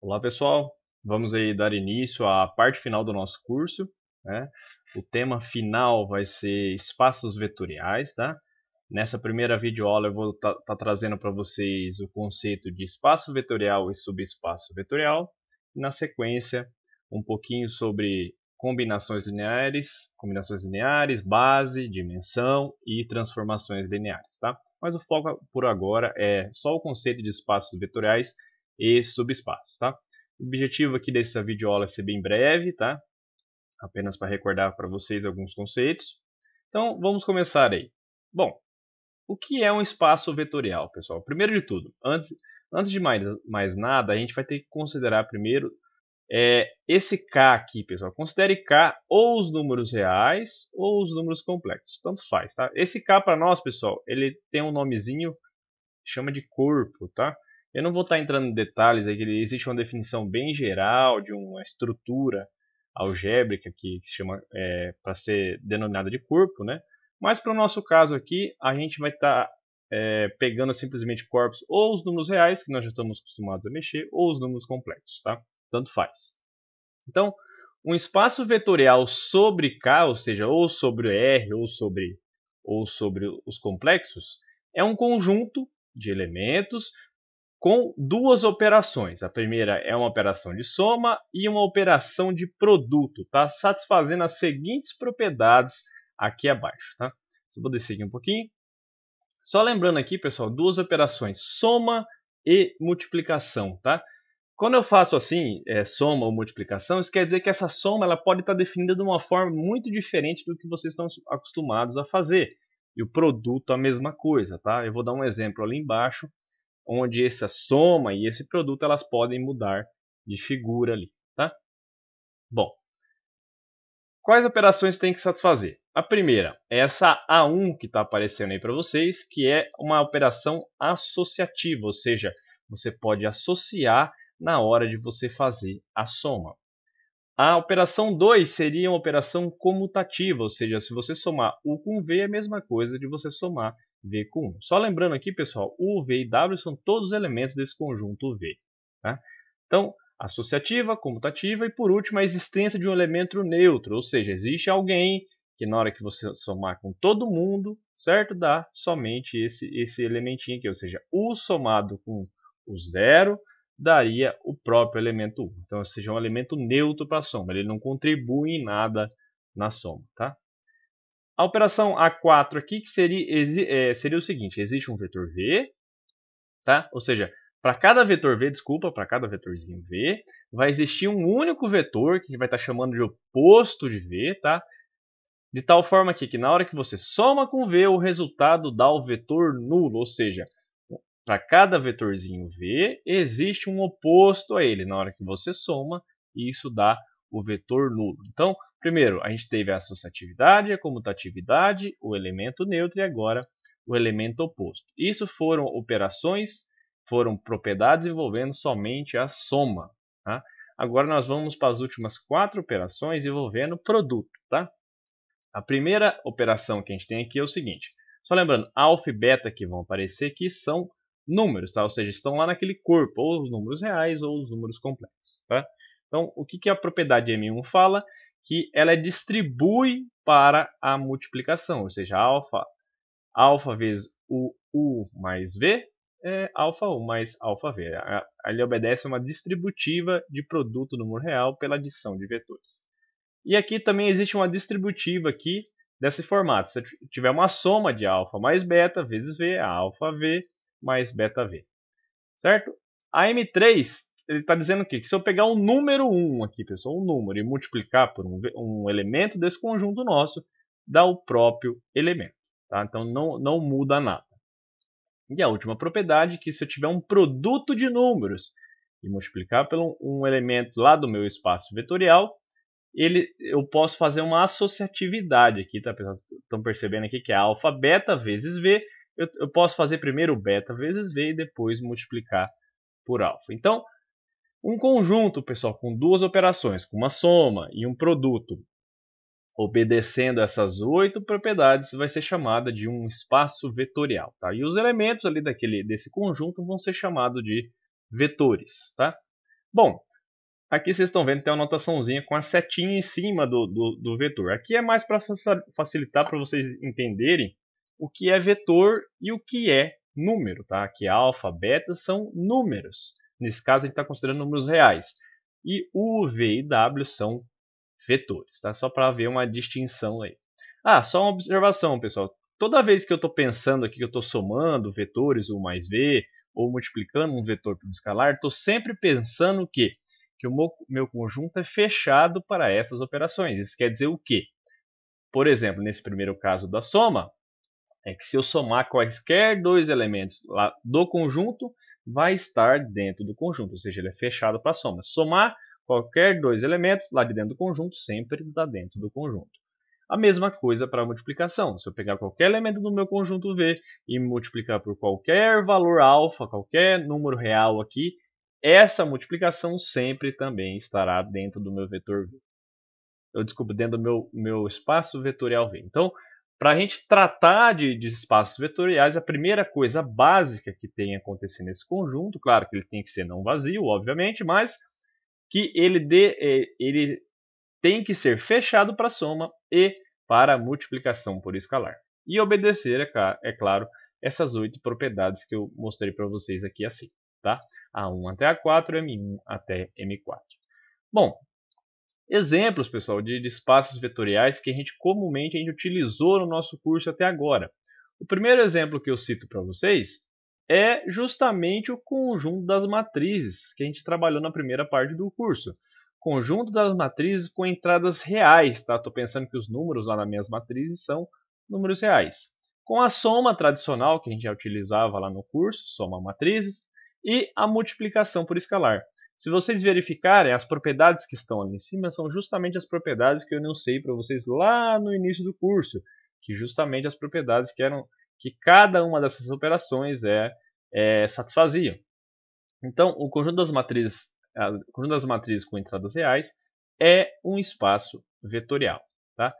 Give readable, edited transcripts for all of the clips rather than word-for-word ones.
Olá pessoal, vamos aí dar início à parte final do nosso curso, né? O tema final vai ser espaços vetoriais, tá? Nessa primeira videoaula eu vou estar trazendo para vocês o conceito de espaço vetorial e subespaço vetorial. E na sequência, um pouquinho sobre combinações lineares, base, dimensão e transformações lineares, tá? Mas o foco por agora é só o conceito de espaços vetoriais e subespaços, tá? O objetivo aqui dessa videoaula é ser bem breve, tá? Apenas para recordar para vocês alguns conceitos. Então, vamos começar aí. Bom, o que é um espaço vetorial, pessoal? Primeiro de tudo, antes de mais nada, a gente vai ter que considerar primeiro esse K aqui, pessoal. Considere K ou os números reais ou os números complexos. Tanto faz, tá? Esse K para nós, pessoal, ele tem um nomezinho, chama de corpo, tá? Eu não vou estar entrando em detalhes, aqui existe uma definição bem geral de uma estrutura algébrica que se chama para ser denominada de corpo, né? Mas para o nosso caso aqui, a gente vai estar pegando simplesmente corpos ou os números reais, que nós já estamos acostumados a mexer, ou os números complexos, tá? Tanto faz. Então, um espaço vetorial sobre K, ou seja, ou sobre R ou sobre os complexos, é um conjunto de elementos com duas operações. A primeira é uma operação de soma e uma operação de produto, tá? Satisfazendo as seguintes propriedades aqui abaixo, tá? Só vou descer aqui um pouquinho. Só lembrando aqui, pessoal, duas operações, soma e multiplicação, tá? Quando eu faço assim, soma ou multiplicação, isso quer dizer que essa soma ela pode estar definida de uma forma muito diferente do que vocês estão acostumados a fazer. E o produto a mesma coisa, tá? Eu vou dar um exemplo ali embaixo, onde essa soma e esse produto elas podem mudar de figura ali, tá? Bom, quais operações tem que satisfazer? A primeira é essa A1 que está aparecendo aí para vocês, que é uma operação associativa, ou seja, você pode associar na hora de você fazer a soma. A operação 2 seria uma operação comutativa, ou seja, se você somar U com V é a mesma coisa de você somar V com 1. Só lembrando aqui, pessoal, U, V e W são todos os elementos desse conjunto V. Tá? Então, associativa, comutativa e, por último, a existência de um elemento neutro, ou seja, existe alguém que na hora que você somar com todo mundo, certo, dá somente esse elementinho aqui, ou seja, U somado com o zero daria o próprio elemento 1. Então, ou seja, um elemento neutro para a soma, ele não contribui em nada na soma. Tá? A operação A4 aqui que seria o seguinte, existe um vetor V, tá? Ou seja, para cada vetor V, para cada vetorzinho V, vai existir um único vetor que vai estar chamando de oposto de V, tá? De tal forma que na hora que você soma com V, o resultado dá o vetor nulo, ou seja, para cada vetorzinho V, existe um oposto a ele na hora que você soma, e isso dá o vetor nulo. Então, primeiro, a gente teve a associatividade, a comutatividade, o elemento neutro e agora o elemento oposto. Isso foram operações, foram propriedades envolvendo somente a soma. Tá? Agora nós vamos para as últimas 4 operações envolvendo produto. Tá? A primeira operação que a gente tem aqui é o seguinte. Só lembrando, alfa e beta que vão aparecer aqui são números, tá? Ou seja, estão lá naquele corpo, ou os números reais ou os números complexos. Tá? Então, o que a propriedade M1 fala? Que ela distribui para a multiplicação, ou seja, alfa vezes o U mais V é alfa 1 mais alfa V. Ele obedece a uma distributiva de produto número real pela adição de vetores. E aqui também existe uma distributiva aqui desse formato. Se tiver uma soma de alfa mais beta vezes V, a alfa V mais beta V. Certo? A M3 ele está dizendo o quê? Que se eu pegar um número 1 aqui, pessoal, um número, e multiplicar por um elemento desse conjunto nosso, dá o próprio elemento. Tá? Então não muda nada. E a última propriedade é que se eu tiver um produto de números e multiplicar por um elemento lá do meu espaço vetorial, eu posso fazer uma associatividade aqui, tá, pessoal? Estão percebendo aqui que é alfa beta vezes V. Eu posso fazer primeiro beta vezes V e depois multiplicar por alfa. Então, um conjunto, pessoal, com duas operações, com uma soma e um produto, obedecendo essas 8 propriedades, vai ser chamada de um espaço vetorial. Tá? E os elementos ali desse conjunto vão ser chamados de vetores. Tá? Bom, aqui vocês estão vendo que tem uma anotaçãozinha com a setinha em cima do vetor. Aqui é mais para facilitar para vocês entenderem o que é vetor e o que é número. Tá? Aqui alfa, beta são números. Nesse caso a gente está considerando números reais. E U, V e W são vetores. Tá? Só para ver uma distinção aí. Só uma observação, pessoal. Toda vez que eu estou pensando aqui que eu estou somando vetores U mais V ou multiplicando um vetor por um escalar, estou sempre pensando que o meu conjunto é fechado para essas operações. Isso quer dizer o quê? Por exemplo, nesse primeiro caso da soma, é que se eu somar quaisquer dois elementos lá do conjunto, vai estar dentro do conjunto, ou seja, ele é fechado para a soma. Somar qualquer dois elementos lá de dentro do conjunto sempre está dentro do conjunto. A mesma coisa para a multiplicação. Se eu pegar qualquer elemento do meu conjunto V e multiplicar por qualquer valor alfa, qualquer número real aqui, essa multiplicação sempre também estará dentro do meu vetor V. Dentro do meu espaço vetorial V. Então, para a gente tratar de espaços vetoriais, a primeira coisa básica que tem que acontecer nesse conjunto, claro que ele tem que ser não vazio, obviamente, mas que ele tem que ser fechado para soma e para multiplicação por escalar. E obedecer, é claro, essas 8 propriedades que eu mostrei para vocês aqui assim. Tá? A1 até A4, M1 até M4. Bom, exemplos, pessoal, de espaços vetoriais que a gente comumente utilizou no nosso curso até agora. O primeiro exemplo que eu cito para vocês é justamente o conjunto das matrizes que a gente trabalhou na primeira parte do curso. Conjunto das matrizes com entradas reais. Tá? Estou pensando que os números lá nas minhas matrizes são números reais. Com a soma tradicional que a gente já utilizava lá no curso, soma matrizes, e a multiplicação por escalar. Se vocês verificarem, as propriedades que estão ali em cima são justamente as propriedades que eu enunciei para vocês lá no início do curso, que justamente as propriedades que cada uma dessas operações satisfazia. Então, o conjunto das matrizes com entradas reais é um espaço vetorial. Tá?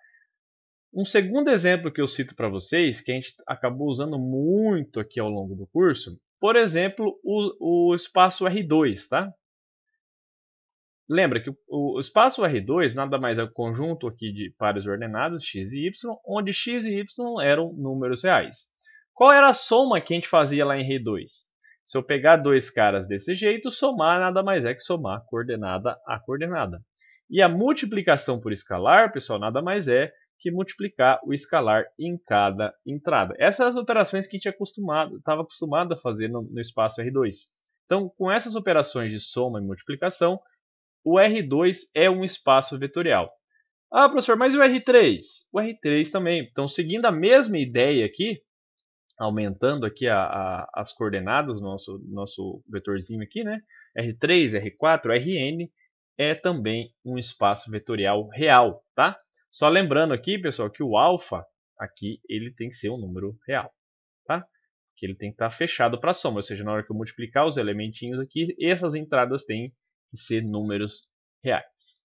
Um segundo exemplo que eu cito para vocês, que a gente acabou usando muito aqui ao longo do curso, por exemplo, o espaço R2. Tá? Lembra que o espaço R2 nada mais é o conjunto aqui de pares ordenados, x e y, onde x e y eram números reais. Qual era a soma que a gente fazia lá em R2? Se eu pegar dois caras desse jeito, somar nada mais é que somar coordenada a coordenada. E a multiplicação por escalar, pessoal, nada mais é que multiplicar o escalar em cada entrada. Essas são as operações que a gente estava acostumado a fazer no espaço R2. Então, com essas operações de soma e multiplicação, o R2 é um espaço vetorial. Professor, mas o R3? O R3 também. Então, seguindo a mesma ideia aqui, aumentando aqui as coordenadas do nosso vetorzinho aqui, né? R3, R4, Rn é também um espaço vetorial real, tá? Só lembrando aqui, pessoal, que o alfa aqui ele tem que ser um número real, tá? Que ele tem que estar fechado para a soma, ou seja, na hora que eu multiplicar os elementinhos aqui, essas entradas têm que ser números reais.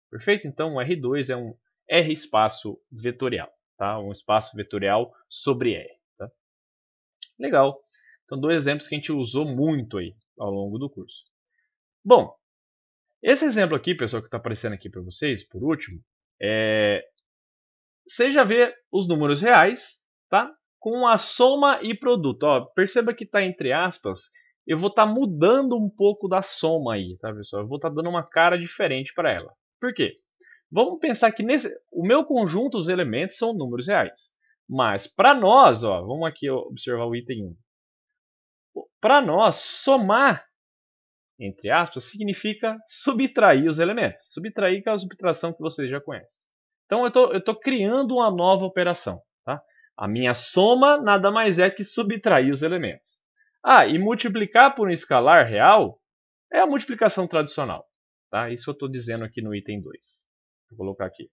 Perfeito? Então, o R2 é um R espaço vetorial, tá? Um espaço vetorial sobre R. Tá? Legal. Então, dois exemplos que a gente usou muito aí ao longo do curso. Bom, esse exemplo aqui, pessoal, que está aparecendo aqui para vocês, por último, você já vê os números reais, tá? Com a soma e produto. Perceba que está entre aspas. Eu vou estar mudando um pouco da soma aí, tá, pessoal? Eu vou estar dando uma cara diferente para ela. Por quê? Vamos pensar que o meu conjunto, os elementos, são números reais. Mas para nós, vamos aqui observar o item 1. Para nós, somar, entre aspas, significa subtrair os elementos. Subtrair que é a subtração que vocês já conhecem. Então eu estou criando uma nova operação. Tá? A minha soma nada mais é que subtrair os elementos. E multiplicar por um escalar real é a multiplicação tradicional. Tá? Isso eu estou dizendo aqui no item 2. Vou colocar aqui.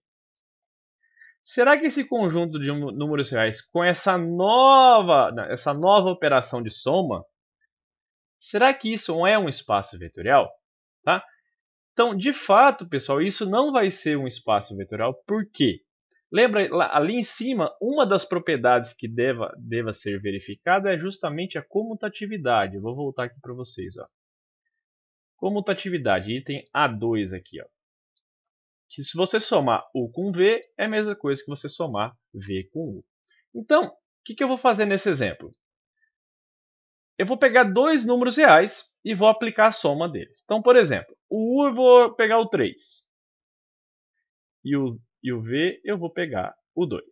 Será que esse conjunto de números reais com essa nova operação de soma, será que isso é um espaço vetorial? Tá? Então, de fato, pessoal, isso não vai ser um espaço vetorial. Por quê? Lembra, ali em cima, uma das propriedades que deva ser verificada é justamente a comutatividade. Eu vou voltar aqui para vocês. Comutatividade, item A2 aqui, ó. Que se você somar U com V, é a mesma coisa que você somar V com U. Então, o que eu vou fazer nesse exemplo? Eu vou pegar dois números reais e vou aplicar a soma deles. Então, por exemplo, o U eu vou pegar o 3. E o V eu vou pegar o 2.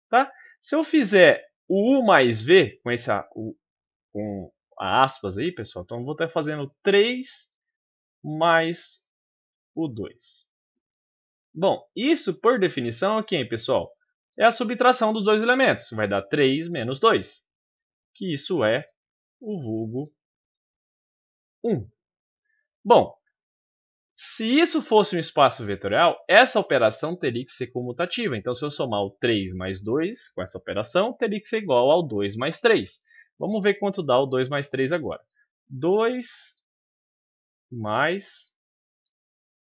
Tá? Se eu fizer o U mais V, com aspas aí, pessoal, então eu vou estar fazendo 3 mais o 2. Bom, isso por definição é quem, pessoal? É a subtração dos dois elementos. Vai dar 3 menos 2. Que isso é o vulgo 1. Bom, se isso fosse um espaço vetorial, essa operação teria que ser comutativa. Então, se eu somar o 3 mais 2 com essa operação, teria que ser igual ao 2 mais 3. Vamos ver quanto dá o 2 mais 3 agora. 2 mais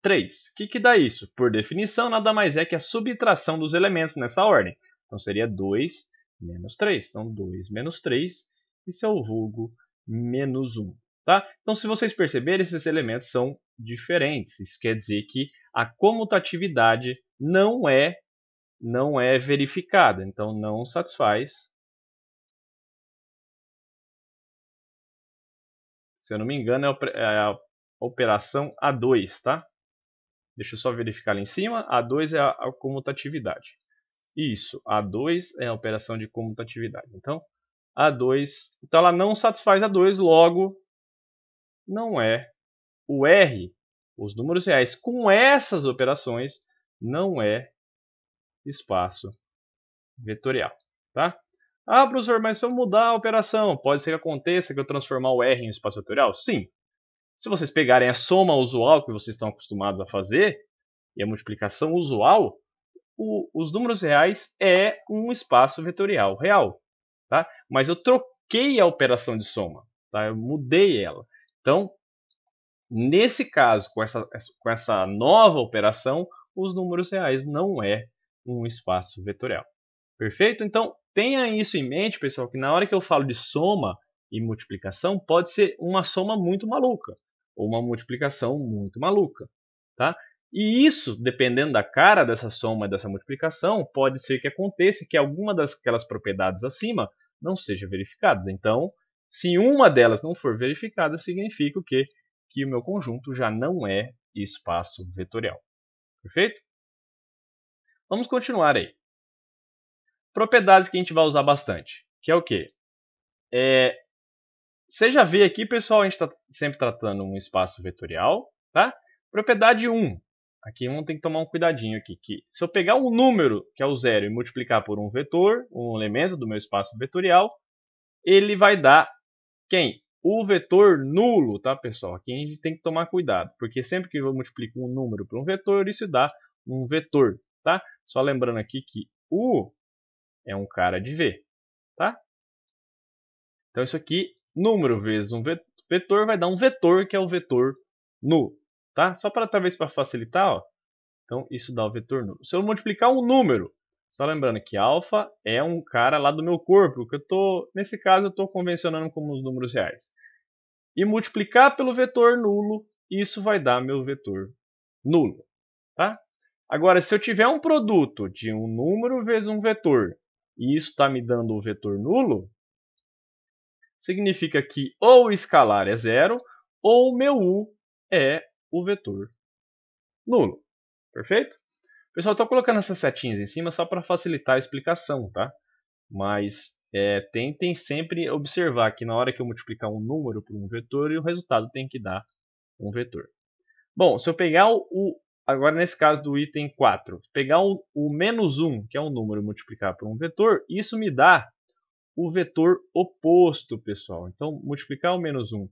3. O que dá isso? Por definição, nada mais é que a subtração dos elementos nessa ordem. Então, seria 2 menos 3. Então, 2 menos 3, isso é o vulgo menos 1. Tá? Então, se vocês perceberem, esses elementos são diferentes. Isso quer dizer que a comutatividade não é verificada. Então, não satisfaz. Se eu não me engano, é a operação A2, tá? Deixa eu só verificar ali em cima. A2 é a comutatividade. Isso, A2 é a operação de comutatividade. Então, A2, então ela não satisfaz A2, logo não é o R, os números reais com essas operações, não é espaço vetorial. Tá? Ah, professor, mas se eu mudar a operação, pode ser que aconteça que eu transformar o R em espaço vetorial? Sim. Se vocês pegarem a soma usual que vocês estão acostumados a fazer, e a multiplicação usual, os números reais é um espaço vetorial real. Tá? Mas eu troquei a operação de soma. Tá? Eu mudei ela. Então, nesse caso, com essa nova operação, os números reais não é um espaço vetorial. Perfeito? Então, tenha isso em mente, pessoal, que na hora que eu falo de soma e multiplicação, pode ser uma soma muito maluca ou uma multiplicação muito maluca. Tá? E isso, dependendo da cara dessa soma e dessa multiplicação, pode ser que aconteça que alguma daquelas propriedades acima não seja verificada. Então, se uma delas não for verificada, significa o quê? Que o meu conjunto já não é espaço vetorial. Perfeito? Vamos continuar aí. Propriedades que a gente vai usar bastante, que é o quê? Você já vê aqui, pessoal, a gente está sempre tratando um espaço vetorial. Tá? Propriedade 1. Aqui vamos ter que tomar um cuidadinho aqui. Que se eu pegar um número, que é o 0, e multiplicar por um vetor, um elemento do meu espaço vetorial, ele vai dar quem? O vetor nulo, tá, pessoal? Aqui a gente tem que tomar cuidado, porque sempre que eu multiplico um número por um vetor, isso dá um vetor, tá? Só lembrando aqui que U é um cara de V, tá? Então isso aqui, número vezes um vetor, vai dar um vetor, que é o vetor nulo, tá? Só para talvez para facilitar, ó. Então isso dá o vetor nulo. Se eu multiplicar um número, só lembrando que alfa é um cara lá do meu corpo, que nesse caso eu estou convencionando como os números reais. E multiplicar pelo vetor nulo, isso vai dar meu vetor nulo. Tá? Agora, se eu tiver um produto de um número vezes um vetor, e isso está me dando o vetor nulo, significa que ou o escalar é zero, ou o meu U é o vetor nulo. Perfeito? Pessoal, estou colocando essas setinhas em cima só para facilitar a explicação, tá? Mas tentem sempre observar que na hora que eu multiplicar um número por um vetor, o resultado tem que dar um vetor. Bom, se eu pegar agora nesse caso do item 4, pegar o menos 1, que é um número, e multiplicar por um vetor, isso me dá o vetor oposto, pessoal. Então, multiplicar o menos 1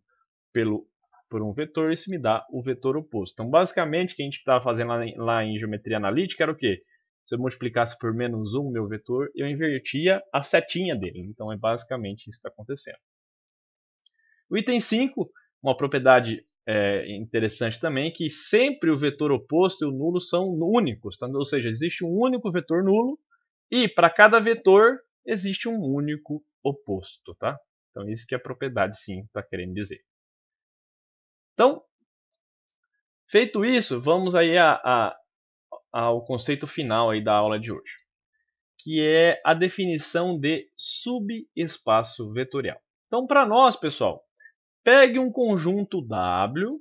por um vetor, isso me dá o vetor oposto. Então, basicamente, o que a gente estava fazendo lá em geometria analítica era o quê? Se eu multiplicasse por menos 1 meu vetor, eu invertia a setinha dele. Então, é basicamente isso que está acontecendo. O item 5, uma propriedade interessante também, que sempre o vetor oposto e o nulo são únicos. Tá? Ou seja, existe um único vetor nulo e para cada vetor existe um único oposto. Tá? Então, isso que a propriedade 5 está querendo dizer. Então, Feito isso, vamos aí ao conceito final aí da aula de hoje, que é a definição de subespaço vetorial. Então, para nós, pessoal, pegue um conjunto W,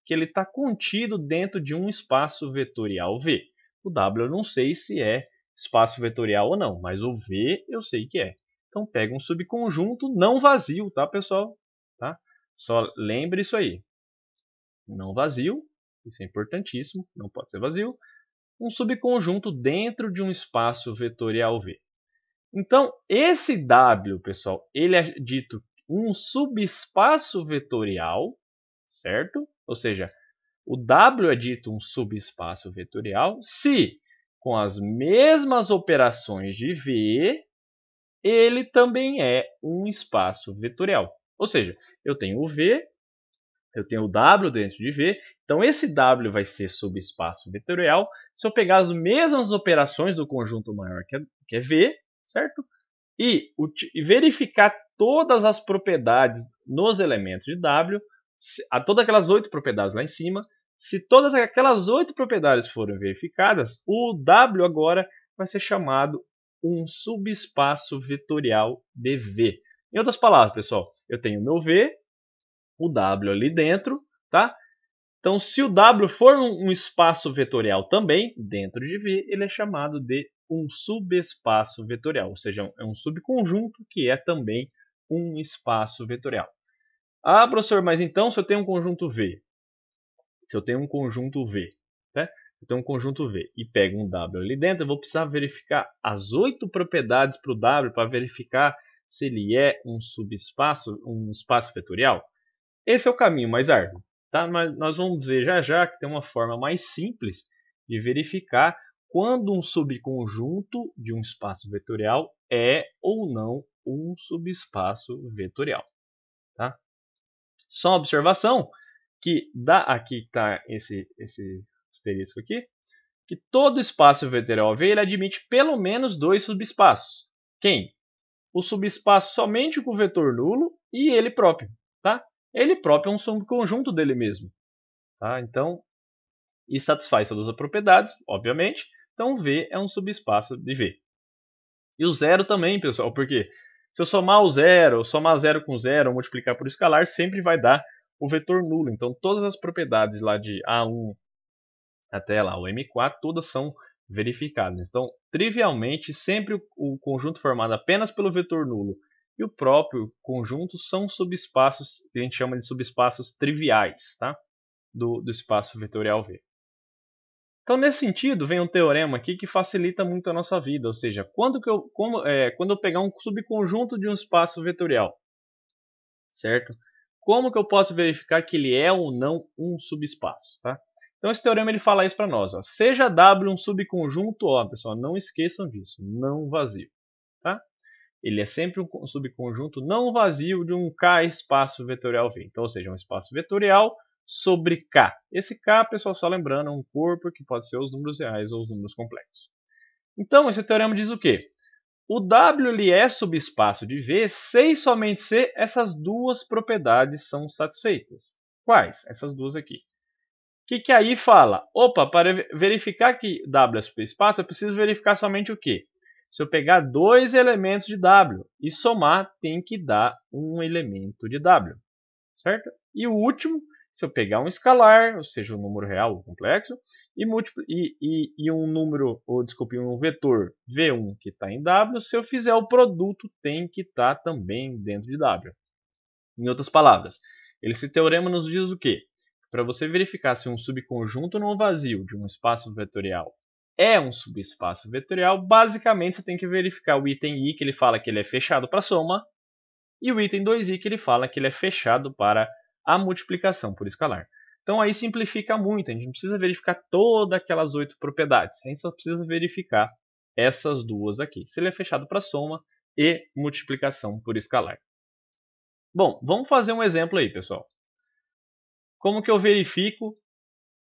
que ele está contido dentro de um espaço vetorial V. O W eu não sei se é espaço vetorial ou não, mas o V eu sei que é. Então, pega um subconjunto não vazio, tá, pessoal? Tá? Só lembre isso aí. Não vazio, isso é importantíssimo, não pode ser vazio. Um subconjunto dentro de um espaço vetorial V. Então, esse W, pessoal, ele é dito um subespaço vetorial, certo? Ou seja, o W é dito um subespaço vetorial se, com as mesmas operações de V, ele também é um espaço vetorial. Ou seja, eu tenho o V, eu tenho o W dentro de V, então esse W vai ser subespaço vetorial se eu pegar as mesmas operações do conjunto maior que é V, certo? E verificar todas as propriedades nos elementos de W, todas aquelas 8 propriedades lá em cima. Se todas aquelas 8 propriedades forem verificadas, o W agora vai ser chamado um subespaço vetorial de V. Em outras palavras, pessoal, eu tenho o meu V, o W ali dentro, tá? Então, se o W for um espaço vetorial também, dentro de V, ele é chamado de um subespaço vetorial, ou seja, é um subconjunto que é também um espaço vetorial. Ah, professor, mas então se eu tenho um conjunto V, né? Eu tenho um conjunto V e pego um W ali dentro, eu vou precisar verificar as 8 propriedades para o W para verificar se ele é um subespaço, um espaço vetorial. Esse é o caminho mais árduo, tá? Mas nós vamos ver já que tem uma forma mais simples de verificar quando um subconjunto de um espaço vetorial é ou não um subespaço vetorial, tá? Só uma observação que aqui está esse asterisco aqui, que todo espaço vetorial V ele admite pelo menos 2 subespaços. Quem? O subespaço somente com o vetor nulo e ele próprio, tá? Ele próprio é um subconjunto dele mesmo, tá? Então, e satisfaz todas as propriedades, obviamente. Então, V é um subespaço de V. E o zero também, pessoal, porque se eu somar o zero, somar zero com zero, ou multiplicar por escalar, sempre vai dar o vetor nulo. Então, todas as propriedades lá de A1 até lá o M4, todas são verificadas. Então, trivialmente, sempre o conjunto formado apenas pelo vetor nulo e o próprio conjunto são subespaços que a gente chama de subespaços triviais, tá? do espaço vetorial V. Então, nesse sentido, vem um teorema aqui que facilita muito a nossa vida, ou seja, quando eu pegar um subconjunto de um espaço vetorial, certo? Como que eu posso verificar que ele é ou não um subespaço, tá? Então, esse teorema ele fala isso para nós. Ó. Seja W um subconjunto, ó, pessoal, não esqueçam disso, não vazio, tá? Ele é sempre um subconjunto não vazio de um K espaço vetorial V. Então, ou seja, um espaço vetorial sobre K. Esse K, pessoal, só lembrando, é um corpo que pode ser os números reais ou os números complexos. Então, esse teorema diz o quê? O W ele é subespaço de V se e somente se essas duas propriedades são satisfeitas. Quais? Essas duas aqui. O que aí fala? Opa, para verificar que W é subespaço, eu preciso verificar somente o quê? Se eu pegar 2 elementos de W e somar, tem que dar um elemento de W, certo? E o último, se eu pegar um escalar, ou seja, um número real ou complexo, e um número, ou desculpe, um vetor V1 que está em W, se eu fizer o produto, tem que estar também dentro de W. Em outras palavras, esse teorema nos diz o quê? Para você verificar se um subconjunto não vazio de um espaço vetorial é um subespaço vetorial, basicamente você tem que verificar o item I, que ele fala que ele é fechado para soma, e o item 2i, que ele fala que ele é fechado para a multiplicação por escalar. Então aí simplifica muito, a gente não precisa verificar todas aquelas 8 propriedades, a gente só precisa verificar essas duas aqui, se ele é fechado para soma e multiplicação por escalar. Bom, vamos fazer um exemplo aí, pessoal. Como que eu verifico,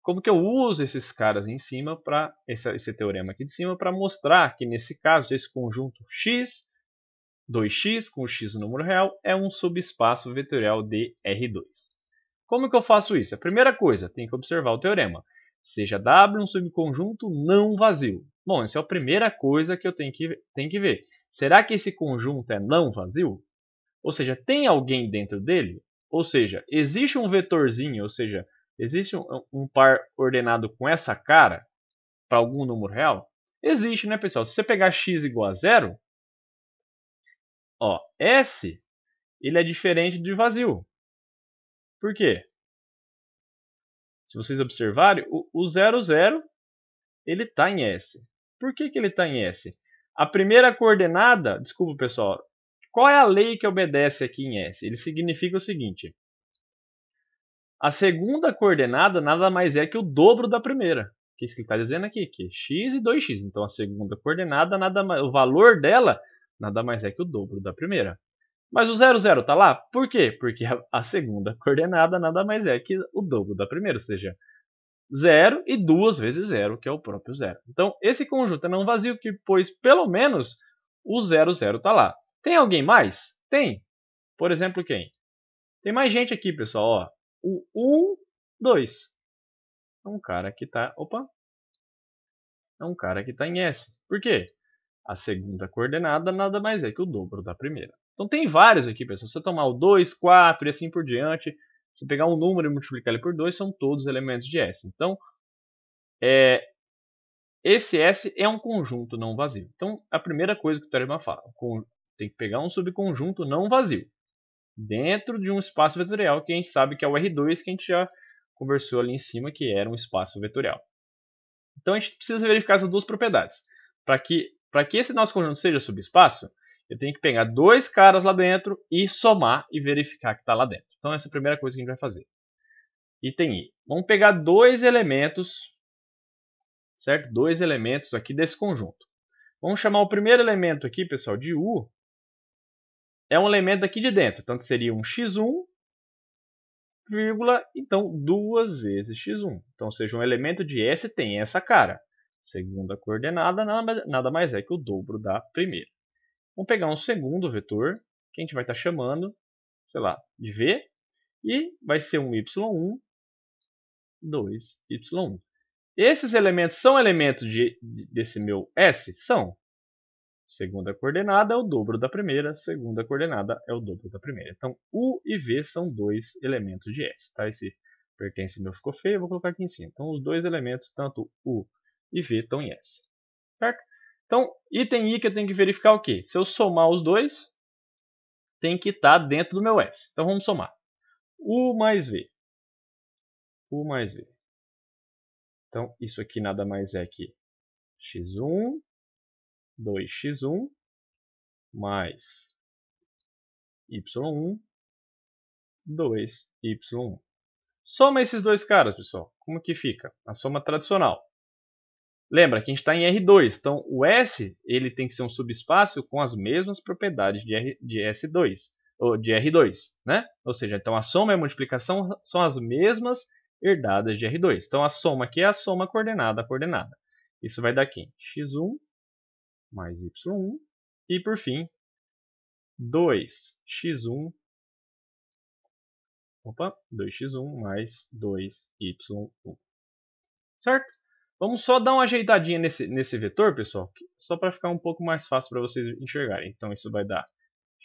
como que eu uso esses caras em cima, para esse teorema aqui de cima, para mostrar que nesse caso, esse conjunto X, 2x com o x no número real, é um subespaço vetorial de R2. Como que eu faço isso? A primeira coisa, tem que observar o teorema. Seja W um subconjunto não vazio. Bom, essa é a primeira coisa que eu tenho que ver. Será que esse conjunto é não vazio? Ou seja, tem alguém dentro dele? Ou seja, existe um vetorzinho, ou seja, existe um par ordenado com essa cara para algum número real? Existe, né, pessoal? Se você pegar x igual a zero, ó, S ele é diferente de vazio. Por quê? Se vocês observarem, o 0, 0 ele está em S. Por que ele está em S? A primeira coordenada, desculpa pessoal, qual é a lei que obedece aqui em S? Ele significa o seguinte: a segunda coordenada nada mais é que o dobro da primeira. Que é isso que ele está dizendo aqui, que é x e 2x. Então a segunda coordenada, o valor dela nada mais é que o dobro da primeira. Mas o 0, 0 está lá? Por quê? Porque a segunda coordenada nada mais é que o dobro da primeira, ou seja, 0 e 2 vezes 0, que é o próprio 0. Então, esse conjunto é não vazio, pois pelo menos o 0, 0 está lá. Tem alguém mais? Tem. Por exemplo, quem? Tem mais gente aqui, pessoal. Ó. O 1, 2. É um cara que está... Opa! É um cara que está em S. Por quê? A segunda coordenada nada mais é que o dobro da primeira. Então tem vários aqui, pessoal. Se você tomar o 2, 4 e assim por diante, se pegar um número e multiplicar ele por 2, são todos elementos de S. Então, esse S é um conjunto não vazio. Então, a primeira coisa que o teorema fala, tem que pegar um subconjunto não vazio dentro de um espaço vetorial que a gente sabe que é o R2, que a gente já conversou ali em cima, que era um espaço vetorial. Então, a gente precisa verificar essas duas propriedades. Para que esse nosso conjunto seja subespaço, eu tenho que pegar dois caras lá dentro e somar e verificar que está lá dentro. Então, essa é a primeira coisa que a gente vai fazer. Item I. Vamos pegar dois elementos, certo? Dois elementos aqui desse conjunto. Vamos chamar o primeiro elemento aqui, pessoal, de U. É um elemento aqui de dentro. Então, seria um x1, vírgula, então 2 vezes x1. Então, ou seja, um elemento de S tem essa cara. Segunda coordenada nada mais é que o dobro da primeira. Vamos pegar um segundo vetor, que a gente vai estar chamando, sei lá, de V, e vai ser um y1, 2y1. Esses elementos são elementos desse meu S? São. Segunda coordenada é o dobro da primeira, segunda coordenada é o dobro da primeira. Então, U e V são dois elementos de S. Tá? Esse pertence meu ficou feio, eu vou colocar aqui em cima. Então, os dois elementos, tanto U e V, estão em S. Certo? Então, item I que eu tenho que verificar o quê? Se eu somar os dois, tem que estar dentro do meu S. Então, vamos somar. U mais V. U mais V. Então, isso aqui nada mais é que x1, 2x1, mais y1, 2y1. Soma esses dois caras, pessoal. Como que fica? A soma tradicional. Lembra que a gente está em R2, então o S ele tem que ser um subespaço com as mesmas propriedades de S2, ou de R2. Né? Ou seja, então a soma e a multiplicação são as mesmas herdadas de R2. Então a soma aqui é a soma coordenada a coordenada. Isso vai dar aqui x1 mais y1 e por fim 2x1 mais 2y1. Certo? Vamos só dar uma ajeitadinha nesse vetor, pessoal, só para ficar um pouco mais fácil para vocês enxergarem. Então isso vai dar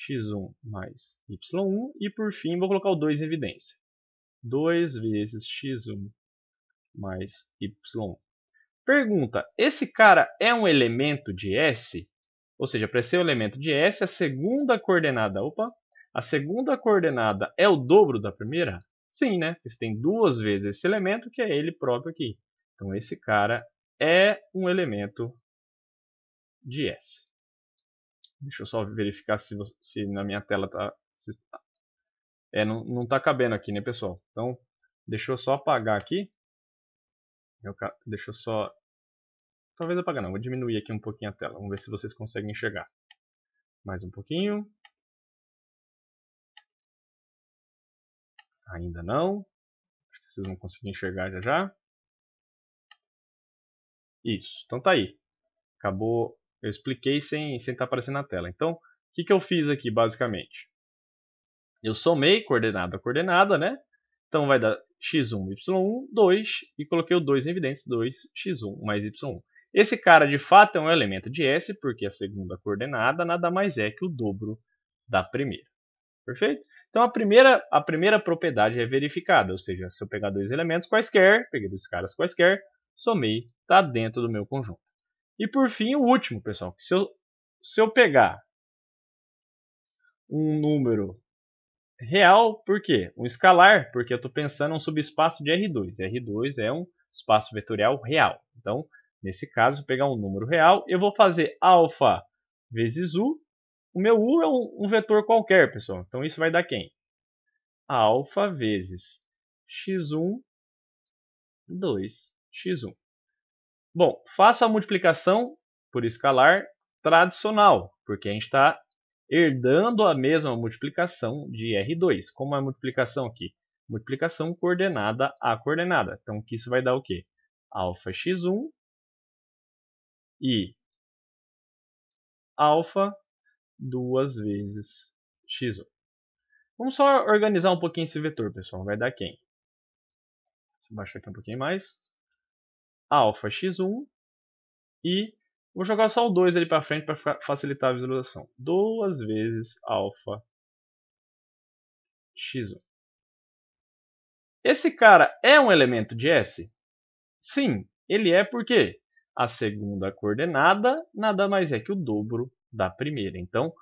x1 mais y1 e por fim vou colocar o 2 em evidência. 2 vezes x1 mais y1. Pergunta, esse cara é um elemento de S? Ou seja, para ser um elemento de S, a segunda coordenada, a segunda coordenada é o dobro da primeira? Sim, né? Porque você tem duas vezes esse elemento, que é ele próprio aqui. Então, esse cara é um elemento de S. Deixa eu só verificar se na minha tela está... não está cabendo aqui, né, pessoal? Então, deixa eu só apagar aqui. Deixa eu só... Talvez apagar não, vou diminuir aqui um pouquinho a tela. Vamos ver se vocês conseguem enxergar. Mais um pouquinho. Ainda não. Acho que vocês vão conseguir enxergar já já. Isso, então tá aí. Acabou, eu expliquei sem estar aparecendo na tela. Então, o que eu fiz aqui basicamente? Eu somei coordenada a coordenada, né? Então vai dar x1, y1, 2, e coloquei o 2 em evidência, 2x1 mais y1. Esse cara de fato é um elemento de S, porque a segunda coordenada nada mais é que o dobro da primeira. Perfeito? Então a primeira propriedade é verificada, ou seja, se eu pegar dois elementos quaisquer, peguei dois caras quaisquer, somei, está dentro do meu conjunto. E por fim, o último, pessoal, que se eu pegar um número real, por quê? Um escalar, porque eu estou pensando em um subespaço de R2. R2 é um espaço vetorial real. Então, nesse caso, se eu pegar um número real, eu vou fazer alfa vezes u. O meu u é um vetor qualquer, pessoal. Então, isso vai dar quem? Alfa vezes x1, 2x1. Bom, faço a multiplicação por escalar tradicional, porque a gente está herdando a mesma multiplicação de R2. Como é a multiplicação aqui? Multiplicação coordenada a coordenada. Então, aqui isso vai dar o quê? Alfa x1 e alfa 2 vezes x1. Vamos só organizar um pouquinho esse vetor, pessoal. Vai dar quem? Deixa eu baixar aqui um pouquinho mais. Alfa x1 e vou jogar só o 2 ali para frente para facilitar a visualização. 2 vezes alfa x1. Esse cara é um elemento de S? Sim, ele é porque a segunda coordenada nada mais é que o dobro da primeira. Então, o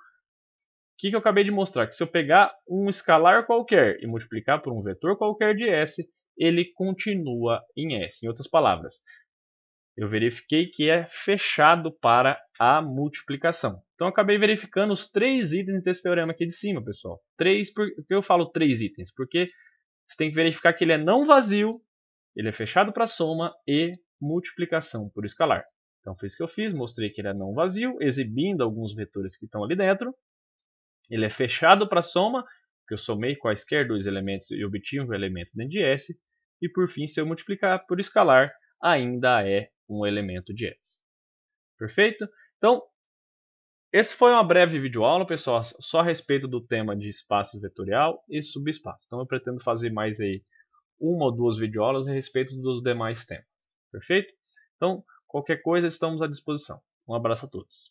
que eu acabei de mostrar? Que se eu pegar um escalar qualquer e multiplicar por um vetor qualquer de S, ele continua em S. Em outras palavras, eu verifiquei que é fechado para a multiplicação. Então, eu acabei verificando os 3 itens desse teorema aqui de cima, pessoal. Por que eu falo 3 itens? Porque você tem que verificar que ele é não vazio, ele é fechado para soma e multiplicação por escalar. Então, foi isso que eu fiz. Mostrei que ele é não vazio, exibindo alguns vetores que estão ali dentro. Ele é fechado para soma, que eu somei quaisquer dois elementos e obtive um elemento dentro de S. E por fim, se eu multiplicar por escalar, ainda é um elemento de S. Perfeito? Então, esse foi uma breve videoaula, pessoal, só a respeito do tema de espaço vetorial e subespaço. Então, eu pretendo fazer mais aí uma ou duas videoaulas a respeito dos demais temas. Perfeito? Então, qualquer coisa, estamos à disposição. Um abraço a todos.